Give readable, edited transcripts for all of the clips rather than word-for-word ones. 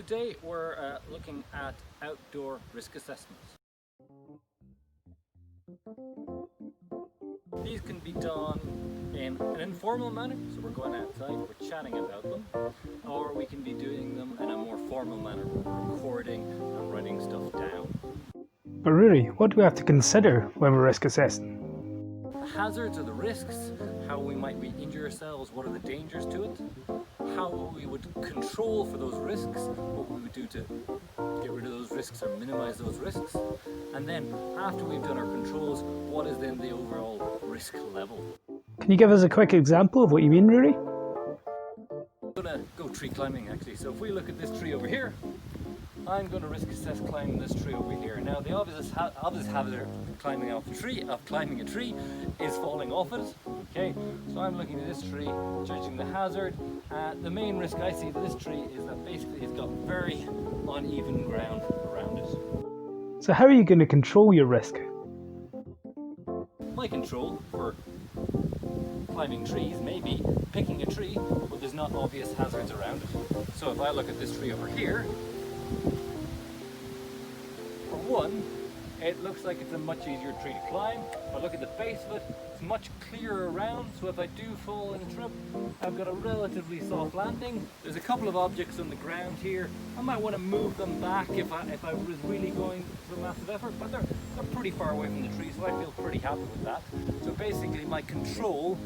Today we're looking at outdoor risk assessments. These can be done in an informal manner, so we're going outside, we're chatting about them, or we can be doing them in a more formal manner, we're recording and writing stuff down. But really, what do we have to consider when we're risk assessing? The hazards or the risks, how we might injure ourselves, what are the dangers to it, how we would control for those risks, what we would do to get rid of those risks or minimize those risks, and then after we've done our controls, what is then the overall risk level. Can you give us a quick example of what you mean, Rory? I'm going to go tree climbing actually. So if we look at this tree over here, I'm going to risk assess climbing this tree over here. Now the obvious hazard of climbing a tree is falling off it. Okay, so I'm looking at this tree, judging the hazard. The main risk I see to this tree is that basically it's got very uneven ground around it. So how are you going to control your risk? My control for climbing trees may be picking a tree where there's not obvious hazards around it. So if I look at this tree over here, for one, it looks like it's a much easier tree to climb. If I look at the base of it, it's much clearer around, so if I do fall and trip, I've got a relatively soft landing. There's a couple of objects on the ground here. I might want to move them back if I was really going for a massive effort, but they're pretty far away from the tree, so I feel pretty happy with that. So basically my control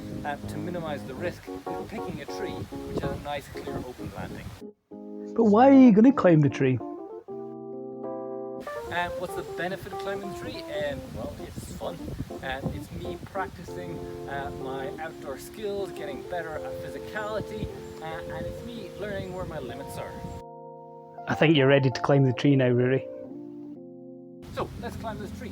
to minimize the risk is picking a tree which has a nice clear open landing. But why are you going to climb the tree? What's the benefit of climbing the tree? Well, it's fun. It's me practicing my outdoor skills, getting better at physicality, and it's me learning where my limits are. I think you're ready to climb the tree now, Rory. So, let's climb this tree.